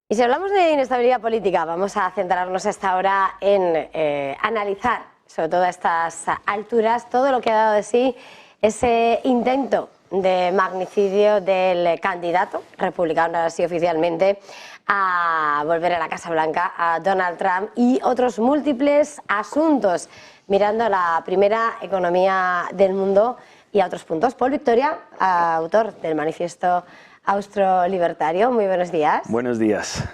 Y si hablamos de inestabilidad política, vamos a centrarnos a esta hora en analizar, sobre todo a estas alturas, todo lo que ha dado de sí ese intento de magnicidio del candidato republicano, así oficialmente, a volver a la Casa Blanca, a Donald Trump, y otros múltiples asuntos, mirando a la primera economía del mundo y a otros puntos. Paul Victoria, autor del Manifiesto Austro-Libertario, muy buenos días. Buenos días.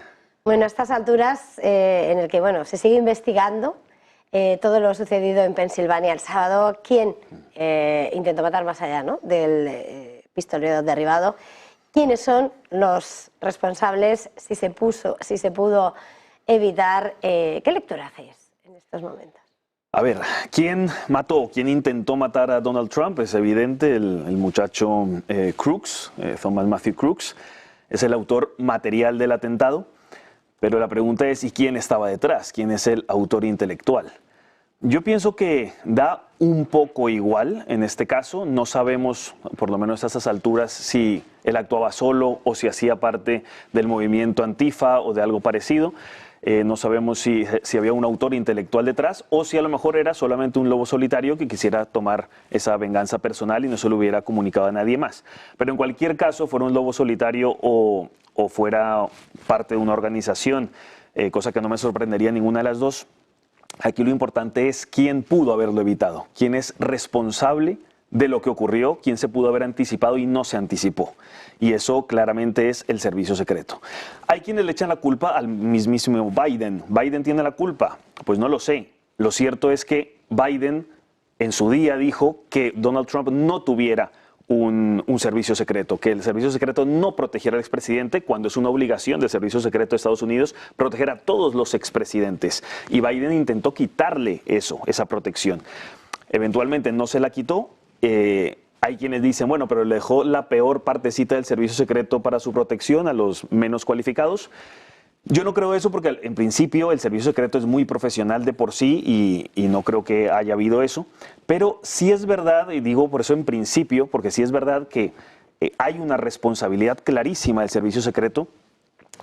Bueno, a estas alturas en el que se sigue investigando todo lo sucedido en Pensilvania el sábado, quién intentó matar más allá, ¿no?, del pistolero derribado, quiénes son los responsables, si se pudo evitar. ¿Qué lectura hacéis en estos momentos? A ver, ¿quién mató, quién intentó matar a Donald Trump? Es evidente, el muchacho Crooks, Thomas Matthew Crooks, es el autor material del atentado, pero la pregunta es, ¿y quién estaba detrás? ¿Quién es el autor intelectual? Yo pienso que da un poco igual en este caso. No sabemos, por lo menos a estas alturas, si él actuaba solo o si hacía parte del movimiento Antifa o de algo parecido. No sabemos si había un autor intelectual detrás o si a lo mejor era solamente un lobo solitario que quisiera tomar esa venganza personal y no se lo hubiera comunicado a nadie más. Pero en cualquier caso, fuera un lobo solitario o fuera parte de una organización, cosa que no me sorprendería ninguna de las dos, aquí lo importante es quién pudo haberlo evitado, quién es responsable de lo que ocurrió, quién se pudo haber anticipado y no se anticipó. Y eso claramente es el servicio secreto. Hay quienes le echan la culpa al mismísimo Biden. ¿Biden tiene la culpa? Pues no lo sé. Lo cierto es que Biden en su día dijo que Donald Trump no tuviera un servicio secreto, que el servicio secreto no protegiera al expresidente, cuando es una obligación del servicio secreto de Estados Unidos proteger a todos los expresidentes. Y Biden intentó quitarle esa protección. Eventualmente no se la quitó. Hay quienes dicen, bueno, pero le dejó la peor partecita del servicio secreto para su protección a los menos cualificados. Yo no creo eso porque en principio el servicio secreto es muy profesional de por sí y no creo que haya habido eso. Pero sí es verdad, y digo por eso en principio, porque sí es verdad que hay una responsabilidad clarísima del servicio secreto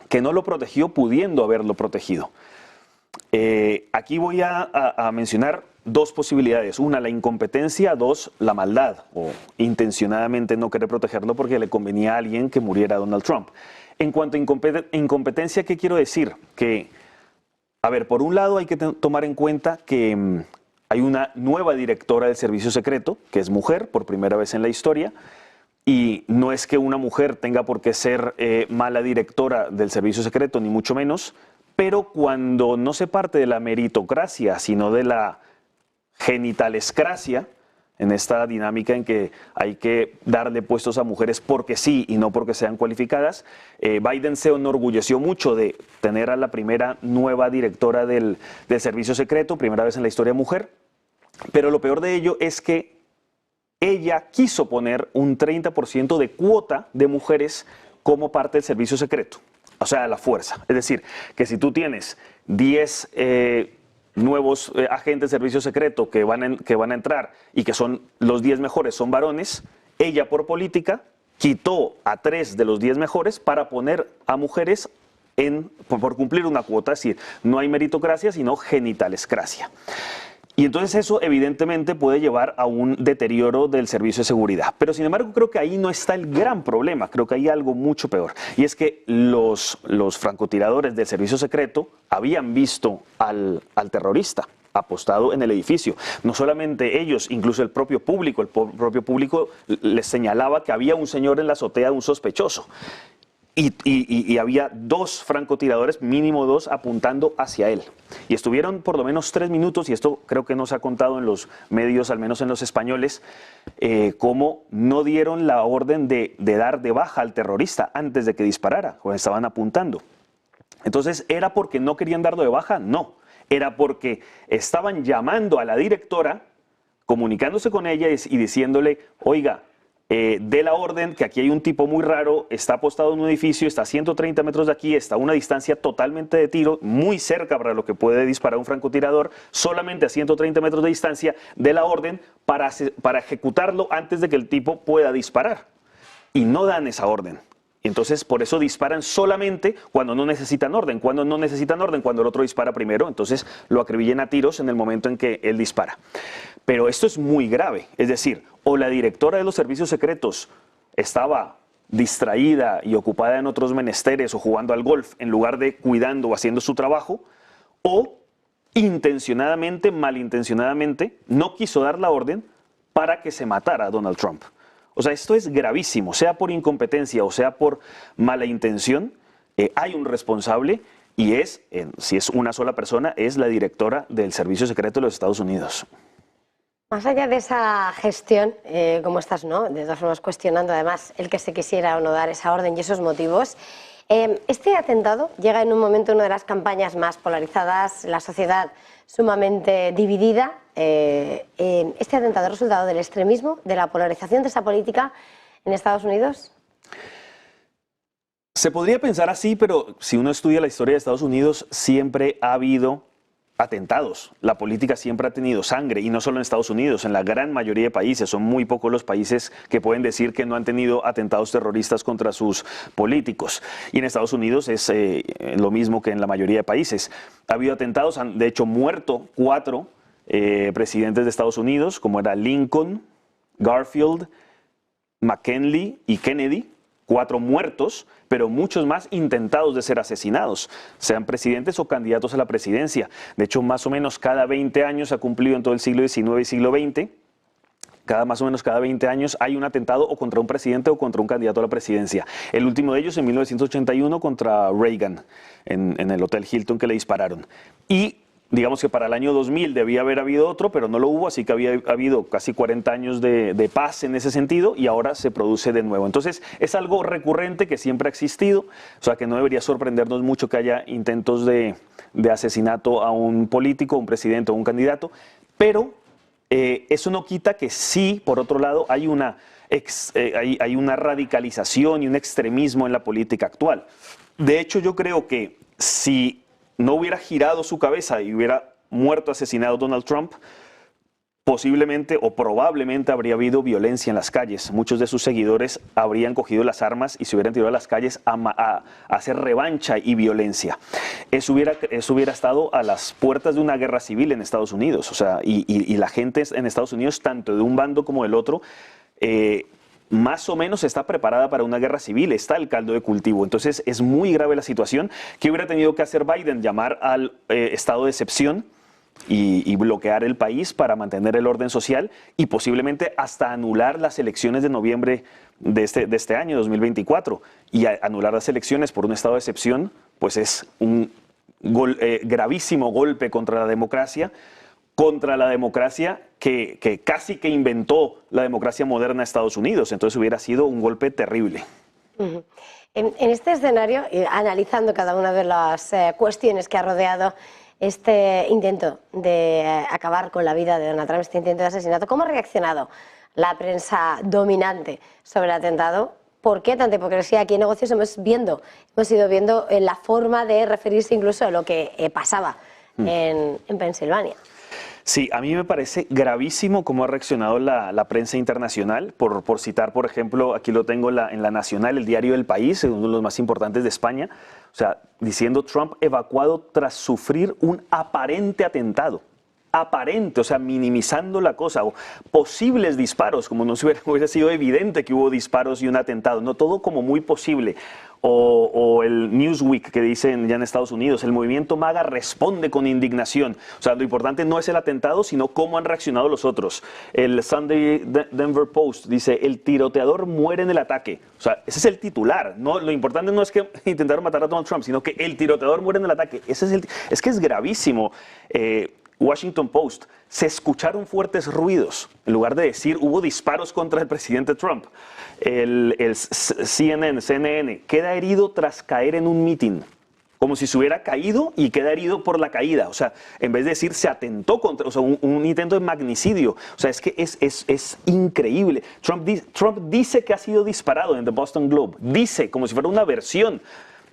que no lo protegió pudiendo haberlo protegido. Aquí voy a mencionar dos posibilidades. Una, la incompetencia. Dos, la maldad o intencionadamente no querer protegerlo porque le convenía a alguien que muriera Donald Trump. En cuanto a incompetencia, ¿qué quiero decir? Que, a ver, por un lado hay que tomar en cuenta que hay una nueva directora del servicio secreto, que es mujer, por primera vez en la historia, y no es que una mujer tenga por qué ser mala directora del servicio secreto, ni mucho menos, pero cuando no se parte de la meritocracia, sino de la genitalescracia, en esta dinámica en que hay que darle puestos a mujeres porque sí y no porque sean cualificadas, Biden se enorgulleció mucho de tener a la primera nueva directora del servicio secreto, primera vez en la historia mujer, pero lo peor de ello es que ella quiso poner un 30% de cuota de mujeres como parte del servicio secreto, o sea, a la fuerza. Es decir, que si tú tienes 10 nuevos agentes de servicio secreto que van a entrar y que son los 10 mejores son varones, ella por política quitó a 3 de los 10 mejores para poner a mujeres por cumplir una cuota. Es decir, no hay meritocracia sino genitalescracia. Y entonces eso evidentemente puede llevar a un deterioro del servicio de seguridad. Pero sin embargo creo que ahí no está el gran problema, creo que hay algo mucho peor. Y es que los francotiradores del servicio secreto habían visto al terrorista apostado en el edificio. No solamente ellos, incluso el propio público les señalaba que había un señor en la azotea de un sospechoso. Y había 2 francotiradores, mínimo 2, apuntando hacia él. Y estuvieron por lo menos 3 minutos, y esto creo que no se ha contado en los medios, al menos en los españoles, cómo no dieron la orden de dar de baja al terrorista antes de que disparara, cuando estaban apuntando. Entonces, ¿era porque no querían darlo de baja? No. Era porque estaban llamando a la directora, comunicándose con ella y diciéndole, oiga, dé la orden, que aquí hay un tipo muy raro, está apostado en un edificio, está a 130 metros de aquí, está a una distancia totalmente de tiro, muy cerca para lo que puede disparar un francotirador, solamente a 130 metros de distancia, dé la orden para ejecutarlo antes de que el tipo pueda disparar. Y no dan esa orden. Entonces, por eso disparan solamente cuando no necesitan orden. Cuando no necesitan orden, cuando el otro dispara primero, entonces lo acribillan a tiros en el momento en que él dispara. Pero esto es muy grave. Es decir, o la directora de los servicios secretos estaba distraída y ocupada en otros menesteres o jugando al golf en lugar de cuidando o haciendo su trabajo, o intencionadamente, malintencionadamente, no quiso dar la orden para que se matara a Donald Trump. O sea, esto es gravísimo, sea por incompetencia o sea por mala intención, hay un responsable y si es una sola persona, es la directora del Servicio Secreto de los Estados Unidos. Más allá de esa gestión, como estás, ¿no? De todas formas cuestionando además el que se quisiera o no dar esa orden y esos motivos, este atentado llega en un momento, una de las campañas más polarizadas, la sociedad sumamente dividida. ¿Este atentado es resultado del extremismo, de la polarización de esa política en Estados Unidos? Se podría pensar así, pero si uno estudia la historia de Estados Unidos, siempre ha habido atentados. La política siempre ha tenido sangre, y no solo en Estados Unidos, en la gran mayoría de países. Son muy pocos los países que pueden decir que no han tenido atentados terroristas contra sus políticos. Y en Estados Unidos es lo mismo que en la mayoría de países. Ha habido atentados, han de hecho muerto 4 presidentes de Estados Unidos, como era Lincoln, Garfield, McKinley y Kennedy. 4 muertos, pero muchos más intentados de ser asesinados, sean presidentes o candidatos a la presidencia. De hecho, más o menos cada 20 años ha cumplido en todo el siglo XIX y siglo XX. Más o menos cada 20 años hay un atentado o contra un presidente o contra un candidato a la presidencia. El último de ellos en 1981 contra Reagan, en el Hotel Hilton que le dispararon. Y digamos que para el año 2000 debía haber habido otro, pero no lo hubo, así que había habido casi 40 años de paz en ese sentido y ahora se produce de nuevo. Entonces es algo recurrente que siempre ha existido, o sea que no debería sorprendernos mucho que haya intentos de asesinato a un político, un presidente o un candidato, pero eso no quita que sí, por otro lado, hay una radicalización y un extremismo en la política actual. De hecho, yo creo que si no hubiera girado su cabeza y hubiera muerto asesinado Donald Trump, posiblemente o probablemente habría habido violencia en las calles. Muchos de sus seguidores habrían cogido las armas y se hubieran tirado a las calles a hacer revancha y violencia. Eso hubiera estado a las puertas de una guerra civil en Estados Unidos. O sea, y la gente en Estados Unidos, tanto de un bando como del otro, más o menos está preparada para una guerra civil, está el caldo de cultivo. Entonces es muy grave la situación. ¿Qué hubiera tenido que hacer Biden? Llamar al estado de excepción y bloquear el país para mantener el orden social y posiblemente hasta anular las elecciones de noviembre de este año, 2024. Y anular las elecciones por un estado de excepción, pues es un gravísimo golpe contra la democracia que casi que inventó la democracia moderna de Estados Unidos. Entonces hubiera sido un golpe terrible. En este escenario, analizando cada una de las cuestiones que ha rodeado este intento de acabar con la vida de Donald Trump, este intento de asesinato, ¿cómo ha reaccionado la prensa dominante sobre el atentado? ¿Por qué tanta hipocresía? Aquí en Negocios hemos ido viendo la forma de referirse incluso a lo que pasaba en Pensilvania. Sí, a mí me parece gravísimo cómo ha reaccionado la prensa internacional, por citar, por ejemplo, aquí lo tengo en la Nacional, el diario El País, uno de los más importantes de España, o sea, diciendo Trump evacuado tras sufrir un aparente atentado. Aparente, o sea, minimizando la cosa, o posibles disparos, como no se hubiera sido evidente que hubo disparos y un atentado, no, todo como muy posible. O el Newsweek que dicen ya en Estados Unidos, el movimiento MAGA responde con indignación. O sea, lo importante no es el atentado, sino cómo han reaccionado los otros. El Sunday Denver Post dice, el tiroteador muere en el ataque. O sea, ese es el titular. No, lo importante no es que intentaron matar a Donald Trump, sino que el tiroteador muere en el ataque. Es que es gravísimo. Washington Post, se escucharon fuertes ruidos, en lugar de decir hubo disparos contra el presidente Trump. El CNN, queda herido tras caer en un mitin, como si se hubiera caído y queda herido por la caída. O sea, en vez de decir se atentó contra, o sea, un intento de magnicidio. O sea, es que es increíble. Trump dice que ha sido disparado en The Boston Globe, dice, como si fuera una versión.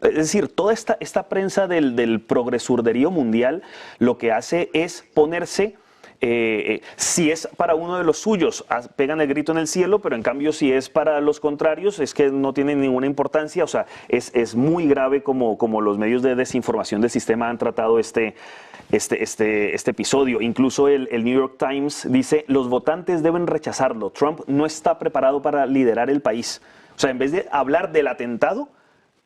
Es decir, toda esta prensa del progresurderío mundial lo que hace es ponerse Si es para uno de los suyos, pegan el grito en el cielo, pero en cambio si es para los contrarios, es que no tiene ninguna importancia. O sea, es muy grave como los medios de desinformación del sistema han tratado este episodio. Incluso el New York Times dice, los votantes deben rechazarlo. Trump no está preparado para liderar el país. O sea, en vez de hablar del atentado,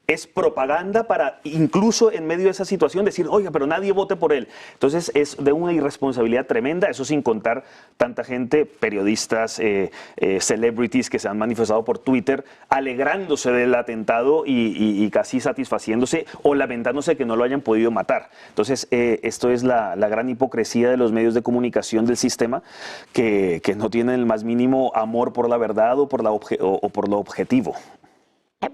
es propaganda para, incluso en medio de esa situación, decir, oiga, pero nadie vote por él. Entonces es de una irresponsabilidad tremenda, eso sin contar tanta gente, periodistas, celebrities que se han manifestado por Twitter, alegrándose del atentado y casi satisfaciéndose o lamentándose que no lo hayan podido matar. Entonces esto es la gran hipocresía de los medios de comunicación del sistema, que no tienen el más mínimo amor por la verdad o por lo objetivo.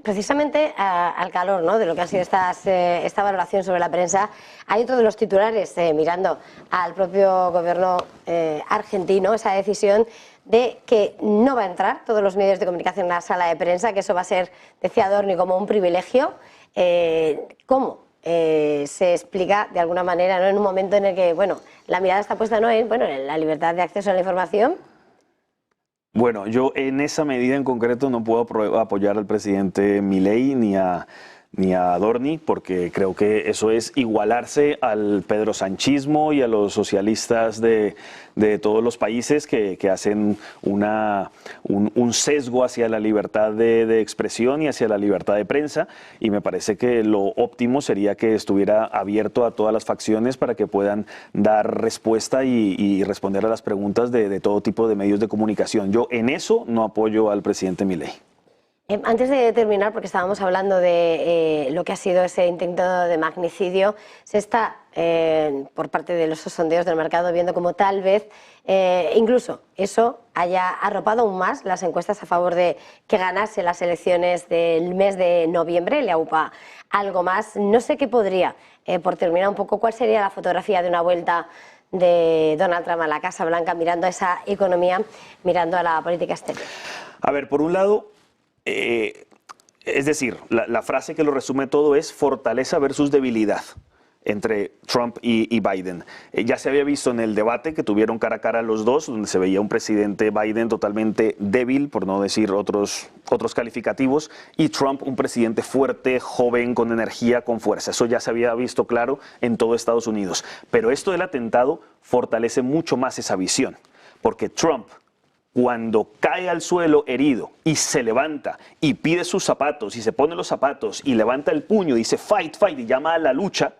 Precisamente al calor, ¿no?, de lo que ha sido esta valoración sobre la prensa, hay otro de los titulares mirando al propio gobierno argentino, esa decisión de que no va a entrar todos los medios de comunicación en la sala de prensa, que eso va a ser, decía Adorni, como un privilegio. ¿Cómo se explica de alguna manera, ¿no?, en un momento en el que, bueno, la mirada está puesta, ¿no?, en la libertad de acceso a la información? Bueno, yo en esa medida en concreto no puedo apoyar al presidente Milei ni a Adorni, porque creo que eso es igualarse al pedrosanchismo y a los socialistas de todos los países que hacen un sesgo hacia la libertad de expresión y hacia la libertad de prensa, y me parece que lo óptimo sería que estuviera abierto a todas las facciones para que puedan dar respuesta y responder a las preguntas de todo tipo de medios de comunicación. Yo en eso no apoyo al presidente Milei. Antes de terminar, porque estábamos hablando de lo que ha sido ese intento de magnicidio, se está, por parte de los sondeos del mercado, viendo como tal vez incluso eso haya arropado aún más las encuestas a favor de que ganase las elecciones del mes de noviembre, le aupa algo más. No sé qué podría, por terminar un poco, cuál sería la fotografía de una vuelta de Donald Trump a la Casa Blanca, mirando a esa economía, mirando a la política exterior. A ver, por un lado, es decir, la frase que lo resume todo es fortaleza versus debilidad entre Trump y Biden. Ya se había visto en el debate que tuvieron cara a cara los dos, donde se veía un presidente Biden totalmente débil, por no decir otros calificativos, y Trump un presidente fuerte, joven, con energía, con fuerza. Eso ya se había visto claro en todo Estados Unidos. Pero esto del atentado fortalece mucho más esa visión, porque Trump, cuando cae al suelo herido y se levanta y pide sus zapatos y se pone los zapatos y levanta el puño y dice fight, fight y llama a la lucha,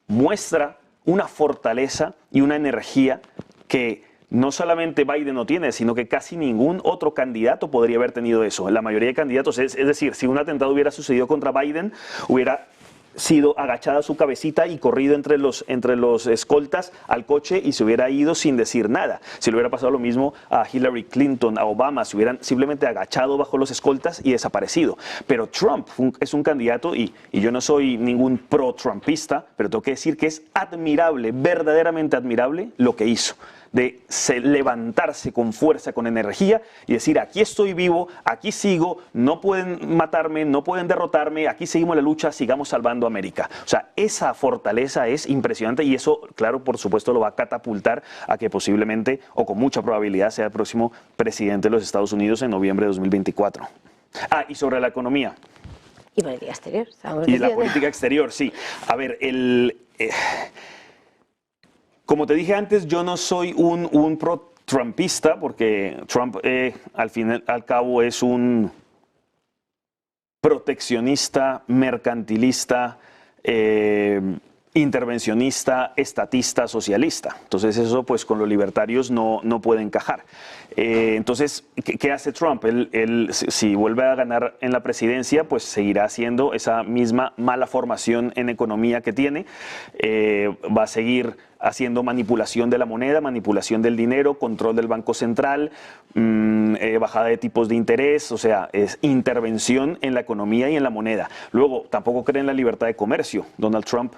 muestra una fortaleza y una energía que no solamente Biden no tiene, sino que casi ningún otro candidato podría haber tenido eso. La mayoría de candidatos, es decir, si un atentado hubiera sucedido contra Biden, hubiera sido agachada su cabecita y corrido entre los escoltas al coche y se hubiera ido sin decir nada. Si le hubiera pasado lo mismo a Hillary Clinton, a Obama, se hubieran simplemente agachado bajo los escoltas y desaparecido. Pero Trump es un candidato, y yo no soy ningún pro-trumpista, pero tengo que decir que es admirable, verdaderamente admirable lo que hizo, de levantarse con fuerza, con energía y decir, aquí estoy vivo, aquí sigo, no pueden matarme, no pueden derrotarme, aquí seguimos la lucha, sigamos salvando a América. O sea, esa fortaleza es impresionante y eso, claro, por supuesto, lo va a catapultar a que posiblemente, o con mucha probabilidad, sea el próximo presidente de los Estados Unidos en noviembre de 2024. Y sobre la economía. Y política exterior. Y la política exterior, sí. A ver, como te dije antes, yo no soy un pro-trumpista, porque Trump al fin y al cabo es un proteccionista, mercantilista, intervencionista, estatista, socialista. Entonces eso pues con los libertarios no puede encajar. Entonces, ¿qué hace Trump? Él, si vuelve a ganar en la presidencia, pues seguirá haciendo esa misma mala formación en economía que tiene. Va a seguir haciendo manipulación de la moneda, manipulación del dinero, control del Banco Central, bajada de tipos de interés, o sea, es intervención en la economía y en la moneda. Luego, tampoco cree en la libertad de comercio. Donald Trump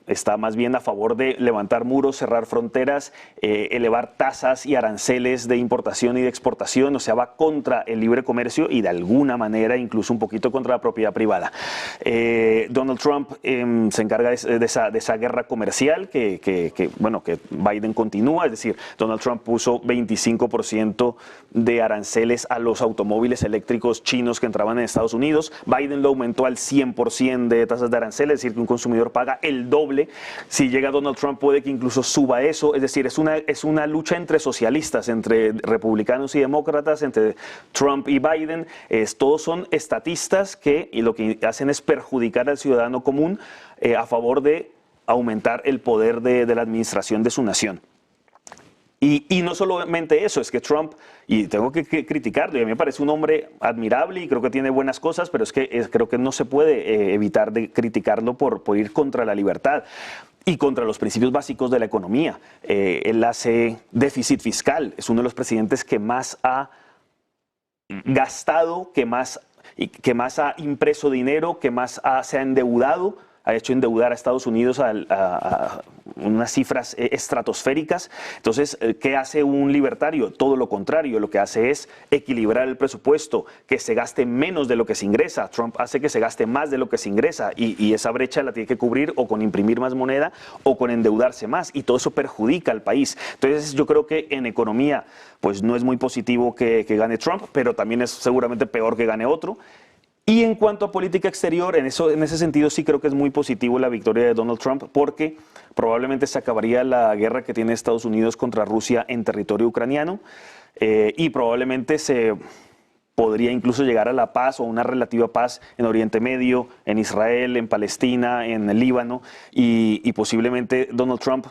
está más bien a favor de levantar muros, cerrar fronteras, elevar tasas y aranceles de importación y de exportación, o sea, va contra el libre comercio y de alguna manera incluso un poquito contra la propiedad privada. Donald Trump se encarga de esa guerra comercial que Biden continúa, es decir, Donald Trump puso 25% de aranceles a los automóviles eléctricos chinos que entraban en Estados Unidos. Biden lo aumentó al 100% de tasas de aranceles, es decir, que un consumidor paga el doble. Si llega Donald Trump puede que incluso suba eso, es decir, es una lucha entre socialistas, entre republicanos y demócratas, entre Trump y Biden. Todos son estatistas y lo que hacen es perjudicar al ciudadano común a favor de aumentar el poder de la administración de su nación. Y no solamente eso, es que Trump, y tengo que criticarlo, y a mí me parece un hombre admirable y creo que tiene buenas cosas, pero creo que no se puede evitar de criticarlo por ir contra la libertad y contra los principios básicos de la economía. Él hace déficit fiscal, es uno de los presidentes que más ha gastado, que más ha impreso dinero, que más se ha endeudado. Ha hecho endeudar a Estados Unidos a unas cifras estratosféricas. Entonces, ¿qué hace un libertario? Todo lo contrario, lo que hace es equilibrar el presupuesto, que se gaste menos de lo que se ingresa. Trump hace que se gaste más de lo que se ingresa y esa brecha la tiene que cubrir o con imprimir más moneda o con endeudarse más, y todo eso perjudica al país. Entonces, yo creo que en economía pues no es muy positivo que gane Trump, pero también es seguramente peor que gane otro. Y en cuanto a política exterior, en ese sentido sí creo que es muy positivo la victoria de Donald Trump, porque probablemente se acabaría la guerra que tiene Estados Unidos contra Rusia en territorio ucraniano, y probablemente se podría incluso llegar a la paz o una relativa paz en Oriente Medio, en Israel, en Palestina, en el Líbano, y posiblemente Donald Trump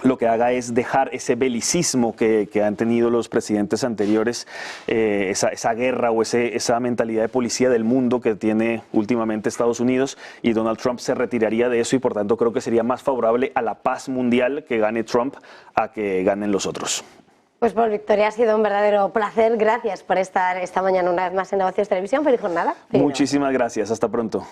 lo que haga es dejar ese belicismo que han tenido los presidentes anteriores, esa guerra o esa mentalidad de policía del mundo que tiene últimamente Estados Unidos, y Donald Trump se retiraría de eso y por tanto creo que sería más favorable a la paz mundial que gane Trump a que ganen los otros. Pues Paul Victoria, ha sido un verdadero placer. Gracias por estar esta mañana una vez más en Negocios Televisión. Feliz jornada. Muchísimas gracias. Hasta pronto.